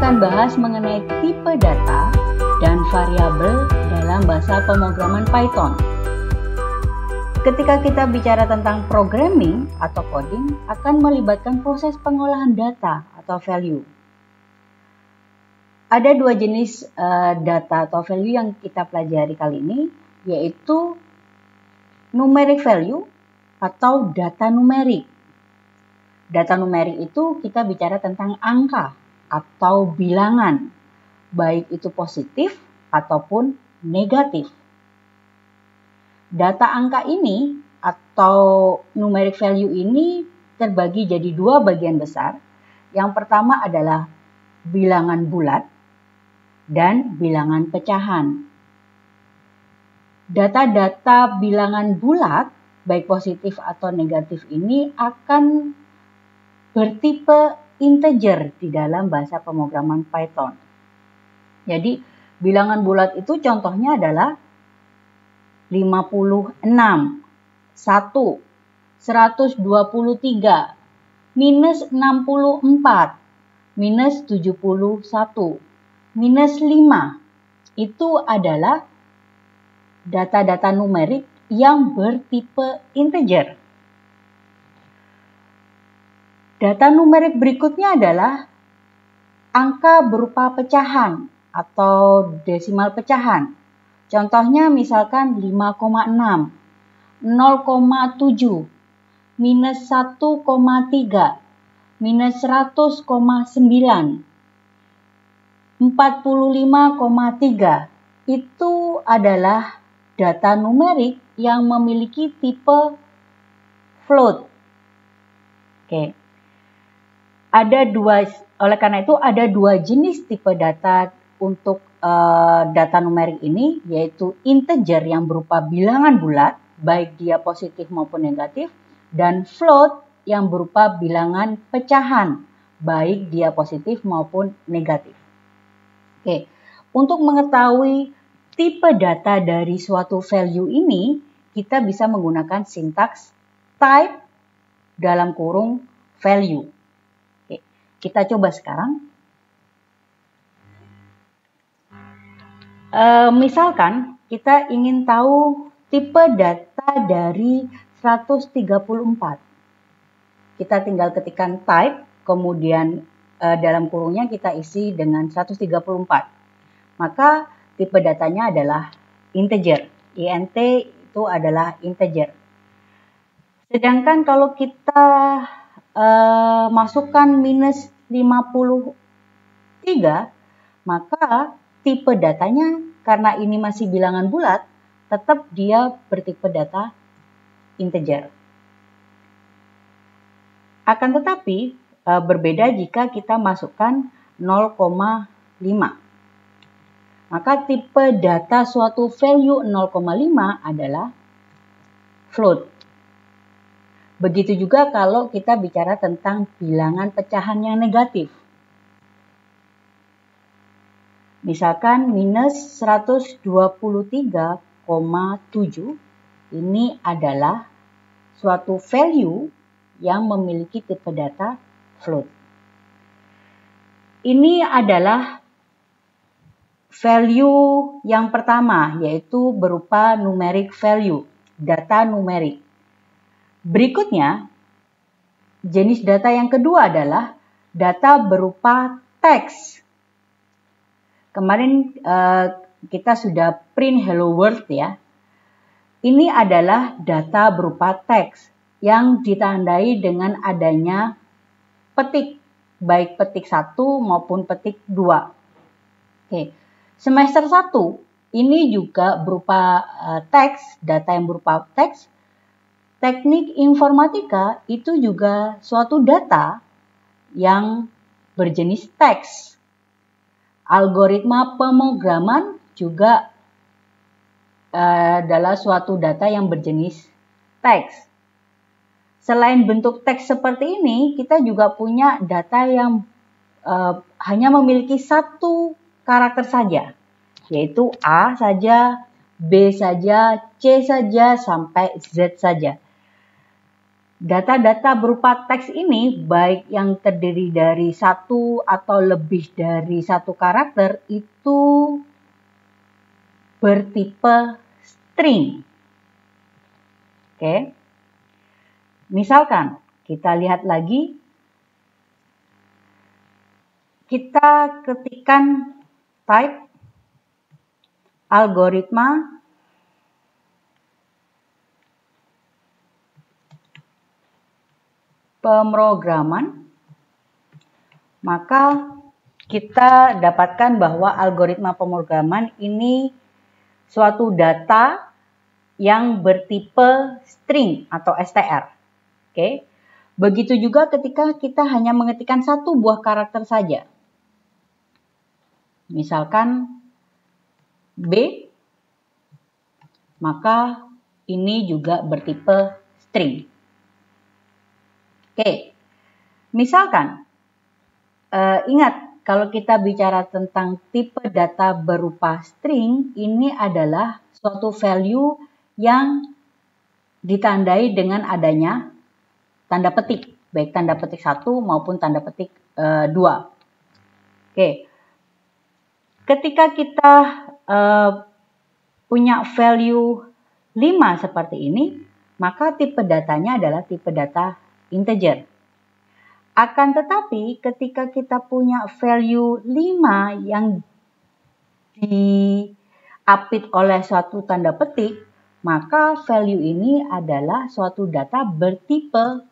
akan bahas mengenai tipe data dan variabel dalam bahasa pemrograman Python. Ketika kita bicara tentang programming atau coding, akan melibatkan proses pengolahan data atau value. Ada dua jenis data atau value yang kita pelajari kali ini, yaitu numeric value atau data numerik. Data numerik itu kita bicara tentang angka atau bilangan, baik itu positif ataupun negatif. Data angka ini atau numeric value ini terbagi jadi dua bagian besar. Yang pertama adalah bilangan bulat dan bilangan pecahan. Data-data bilangan bulat, baik positif atau negatif ini akan bertipe integer di dalam bahasa pemrograman Python. Jadi, bilangan bulat itu contohnya adalah 56, 1, 123, minus 64, minus 71, minus 5. Itu adalah data-data numerik yang bertipe integer. Data numerik berikutnya adalah angka berupa pecahan atau desimal pecahan. Contohnya misalkan 5,6, 0,7, minus 1,3, minus 100,9, 45,3. Itu adalah data numerik yang memiliki tipe float. Oke. Oleh karena itu ada dua jenis tipe data untuk data numerik ini, yaitu integer yang berupa bilangan bulat, baik dia positif maupun negatif, dan float yang berupa bilangan pecahan, baik dia positif maupun negatif. Oke, untuk mengetahui tipe data dari suatu value ini, kita bisa menggunakan sintaks type dalam kurung value. Oke, kita coba sekarang. Misalkan kita ingin tahu tipe data dari 134. Kita tinggal ketikkan type, kemudian dalam kurungnya kita isi dengan 134. Maka tipe datanya adalah integer. INT itu adalah integer. Sedangkan kalau kita masukkan minus 53, maka tipe datanya, karena ini masih bilangan bulat, tetap dia bertipe data integer. Akan tetapi berbeda jika kita masukkan 0,5. Maka tipe data suatu value 0,5 adalah float. Begitu juga kalau kita bicara tentang bilangan pecahan yang negatif. Misalkan minus 123,7, ini adalah suatu value yang memiliki tipe data float. Ini adalah value yang pertama, yaitu berupa numeric value, data numerik. Berikutnya, jenis data yang kedua adalah data berupa teks. Kemarin kita sudah print hello world ya. Ini adalah data berupa teks yang ditandai dengan adanya petik, baik petik 1 maupun petik 2. Oke. Semester 1 ini juga berupa teks, data yang berupa teks. Teknik informatika itu juga suatu data yang berjenis teks. Algoritma pemrograman juga adalah suatu data yang berjenis teks. Selain bentuk teks seperti ini, kita juga punya data yang hanya memiliki satu karakter saja, yaitu A saja, B saja, C saja, sampai Z saja. Data-data berupa teks ini, baik yang terdiri dari satu atau lebih dari satu karakter, itu bertipe string. Oke. Misalkan, kita lihat lagi, kita ketikkan type algoritma pemrograman, maka kita dapatkan bahwa algoritma pemrograman ini suatu data yang bertipe string atau str. Oke. Begitu juga ketika kita hanya mengetikkan satu buah karakter saja. Misalkan B, maka ini juga bertipe string. Oke. Misalkan, ingat kalau kita bicara tentang tipe data berupa string, ini adalah suatu value yang ditandai dengan adanya tanda petik, baik tanda petik 1 maupun tanda petik 2. Oke. Ketika kita punya value 5 seperti ini, maka tipe datanya adalah tipe data integer. Akan tetapi ketika kita punya value 5 yang diapit oleh suatu tanda petik, maka value ini adalah suatu data bertipe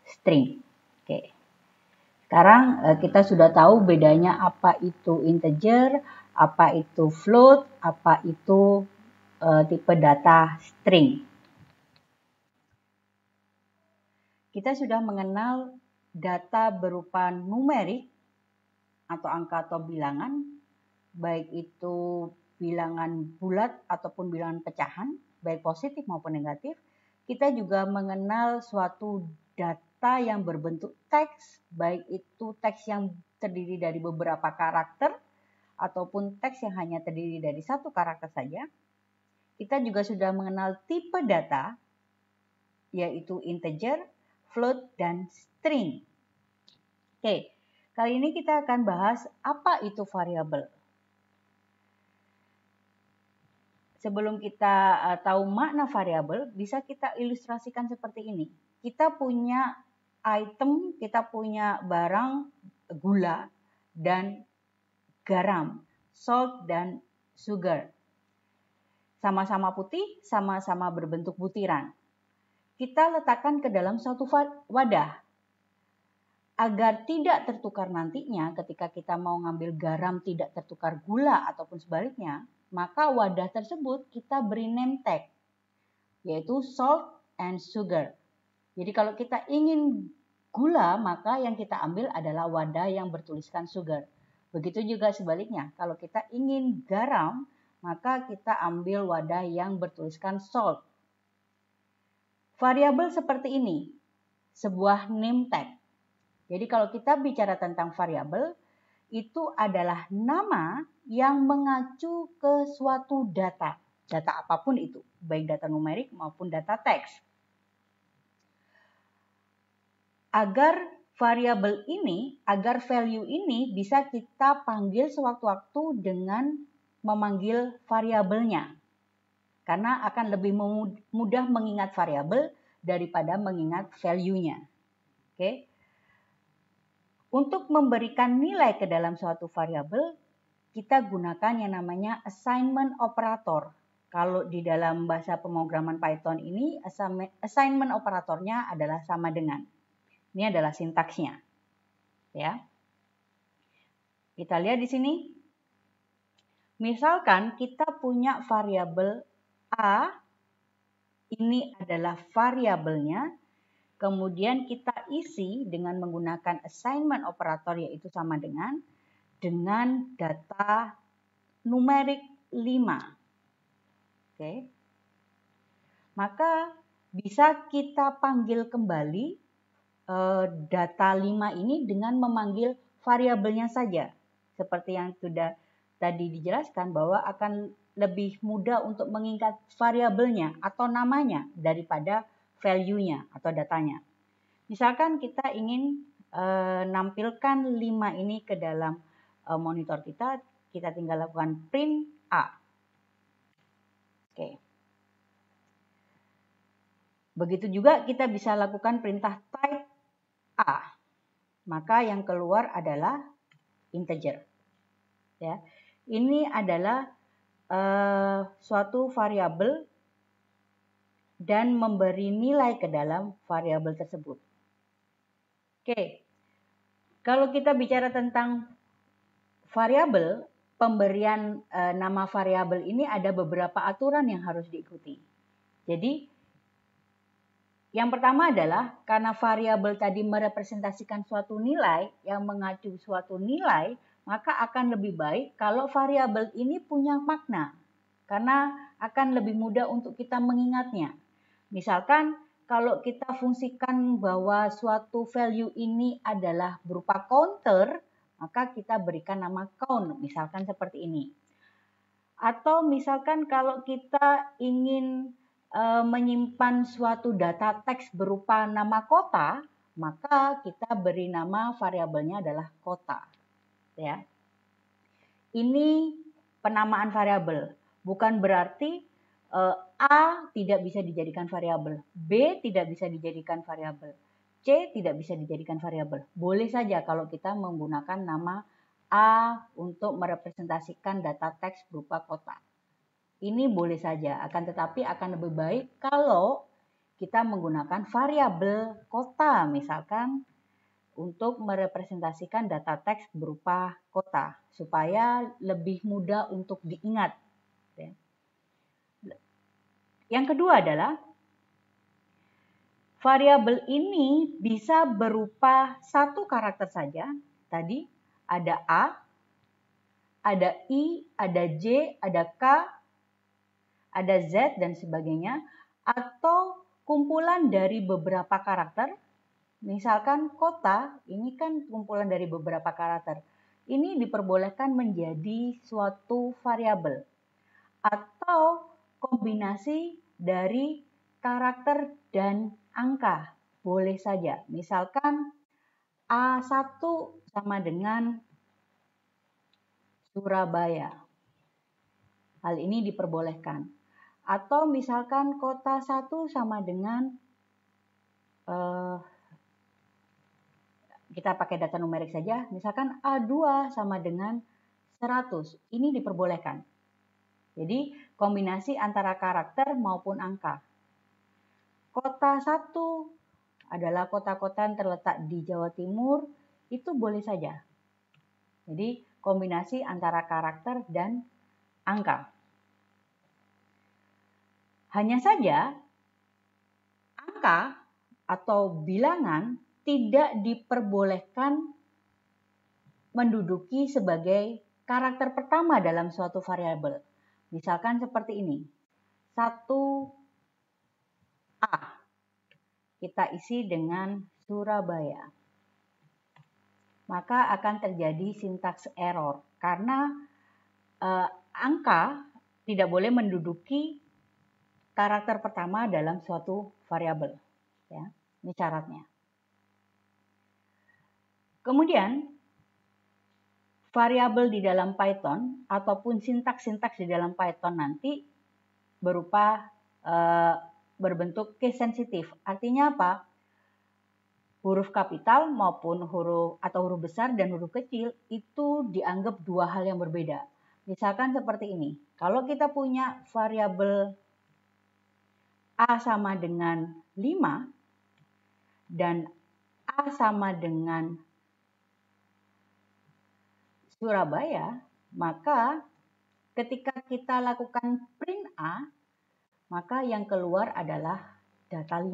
string. Oke. Sekarang kita sudah tahu bedanya apa itu integer, apa itu float, apa itu tipe data string. Kita sudah mengenal data berupa numerik atau angka atau bilangan, baik itu bilangan bulat ataupun bilangan pecahan, baik positif maupun negatif. Kita juga mengenal suatu data yang berbentuk teks, baik itu teks yang terdiri dari beberapa karakter ataupun teks yang hanya terdiri dari satu karakter saja. Kita juga sudah mengenal tipe data, yaitu integer, float, dan string. Oke, kali ini kita akan bahas apa itu variabel. Sebelum kita tahu makna variabel, bisa kita ilustrasikan seperti ini. Kita punya item, kita punya barang gula dan garam, salt dan sugar. Sama-sama putih, sama-sama berbentuk butiran. Kita letakkan ke dalam suatu wadah. Agar tidak tertukar nantinya ketika kita mau ngambil garam tidak tertukar gula ataupun sebaliknya, maka wadah tersebut kita beri name tag, yaitu salt and sugar. Jadi kalau kita ingin gula, maka yang kita ambil adalah wadah yang bertuliskan sugar. Begitu juga sebaliknya, kalau kita ingin garam, maka kita ambil wadah yang bertuliskan salt. Variabel seperti ini, sebuah name tag. Jadi kalau kita bicara tentang variabel, itu adalah nama yang mengacu ke suatu data. Data apapun itu, baik data numerik maupun data teks. Agar variabel ini, agar value ini bisa kita panggil sewaktu-waktu dengan memanggil variabelnya. Karena akan lebih mudah mengingat variabel daripada mengingat value-nya. Oke. Untuk memberikan nilai ke dalam suatu variabel, kita gunakan yang namanya assignment operator. Kalau di dalam bahasa pemrograman Python ini, assignment operatornya adalah sama dengan. Ini adalah sintaksnya. Ya. Kita lihat di sini. Misalkan kita punya variabel A, ini adalah variabelnya, kemudian kita isi dengan menggunakan assignment operator yaitu sama dengan data numerik 5. Oke. Maka bisa kita panggil kembali data 5 ini dengan memanggil variabelnya saja. Seperti yang sudah tadi dijelaskan bahwa akan lebih mudah untuk mengingat variabelnya atau namanya daripada value-nya atau datanya. Misalkan kita ingin nampilkan 5 ini ke dalam monitor kita tinggal lakukan print A. Oke. Begitu juga kita bisa lakukan perintah type A. Maka yang keluar adalah integer. Ya. Ini adalah suatu variabel dan memberi nilai ke dalam variabel tersebut. Oke. Kalau kita bicara tentang variabel, pemberian nama variabel ini ada beberapa aturan yang harus diikuti. Jadi, yang pertama adalah karena variabel tadi merepresentasikan suatu nilai yang mengacu suatu nilai, maka akan lebih baik kalau variabel ini punya makna. Karena akan lebih mudah untuk kita mengingatnya. Misalkan kalau kita fungsikan bahwa suatu value ini adalah berupa counter, maka kita berikan nama count, misalkan seperti ini. Atau misalkan kalau kita ingin menyimpan suatu data teks berupa nama kota, maka kita beri nama variabelnya adalah kota. Ya. Ini penamaan variabel, bukan berarti A tidak bisa dijadikan variabel, B tidak bisa dijadikan variabel, C tidak bisa dijadikan variabel. Boleh saja kalau kita menggunakan nama A untuk merepresentasikan data teks berupa kota. Ini boleh saja, akan tetapi akan lebih baik kalau kita menggunakan variabel kota misalkan untuk merepresentasikan data teks berupa kota supaya lebih mudah untuk diingat. Yang kedua adalah variabel ini bisa berupa satu karakter saja. Tadi ada A, ada I, ada J, ada K, ada Z dan sebagainya, atau kumpulan dari beberapa karakter. Misalkan kota, ini kan kumpulan dari beberapa karakter. Ini diperbolehkan menjadi suatu variabel atau kombinasi dari karakter dan angka. Boleh saja. Misalkan A1 sama dengan Surabaya. Hal ini diperbolehkan. Atau misalkan kota 1 sama dengan kita pakai data numerik saja. Misalkan A2 sama dengan 100. Ini diperbolehkan. Jadi kombinasi antara karakter maupun angka. Kota 1 adalah kota-kota yang terletak di Jawa Timur, itu boleh saja. Jadi kombinasi antara karakter dan angka. Hanya saja angka atau bilangan tidak diperbolehkan menduduki sebagai karakter pertama dalam suatu variabel. Misalkan seperti ini, 1A, kita isi dengan Surabaya. Maka akan terjadi syntax error, karena angka tidak boleh menduduki karakter pertama dalam suatu variabel. Ya, ini syaratnya. Kemudian, variabel di dalam Python ataupun sintaks-sintaks di dalam Python nanti berupa berbentuk case sensitif. Artinya apa? Huruf kapital maupun huruf besar dan huruf kecil itu dianggap dua hal yang berbeda. Misalkan seperti ini. Kalau kita punya variabel A sama dengan 5 dan A sama dengan Surabaya, maka ketika kita lakukan print A, maka yang keluar adalah data 5.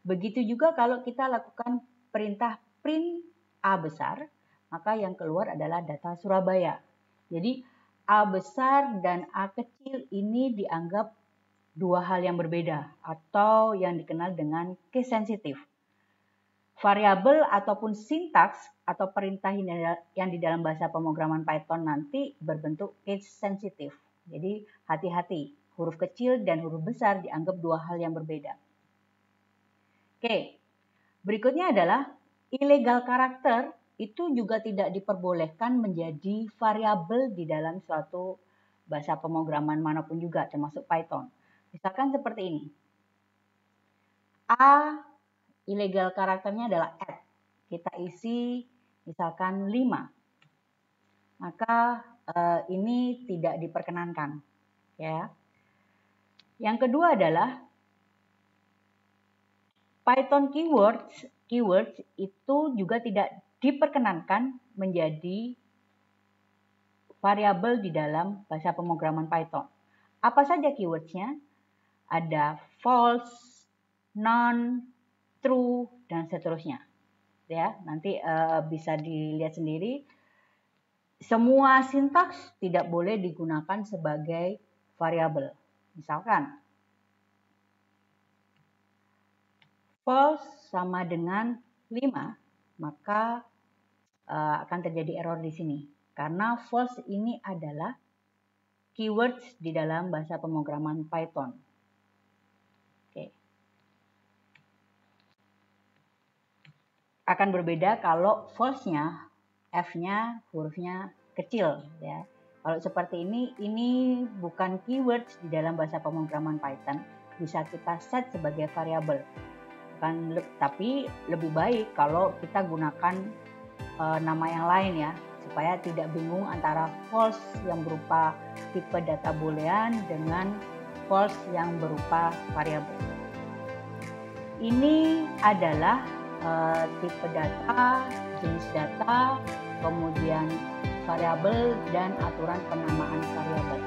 Begitu juga kalau kita lakukan perintah print A besar, maka yang keluar adalah data Surabaya. Jadi A besar dan A kecil ini dianggap dua hal yang berbeda atau yang dikenal dengan case sensitif. Variabel ataupun sintaks atau perintah yang di dalam bahasa pemrograman Python nanti berbentuk case sensitif. Jadi hati-hati, huruf kecil dan huruf besar dianggap dua hal yang berbeda. Oke, berikutnya adalah illegal karakter itu juga tidak diperbolehkan menjadi variabel di dalam suatu bahasa pemrograman manapun juga, termasuk Python. Misalkan seperti ini. A, illegal karakternya adalah @ kita isi misalkan 5, maka ini tidak diperkenankan, ya. Yang kedua adalah Python keywords itu juga tidak diperkenankan menjadi variabel di dalam bahasa pemrograman Python. Apa saja keywordsnya? Ada false, none, true, dan seterusnya. Ya, nanti bisa dilihat sendiri. Semua sintaks tidak boleh digunakan sebagai variabel. Misalkan false sama dengan 5, maka akan terjadi error di sini. Karena false ini adalah keywords di dalam bahasa pemrograman Python. Oke. Akan berbeda kalau false-nya, F-nya hurufnya kecil, ya. Kalau seperti ini bukan keywords di dalam bahasa pemrograman Python, bisa kita set sebagai variabel. Tapi lebih baik kalau kita gunakan nama yang lain, ya, supaya tidak bingung antara false yang berupa tipe data boolean dengan false yang berupa variabel. Ini adalah tipe data, jenis data, kemudian variabel, dan aturan penamaan variabel.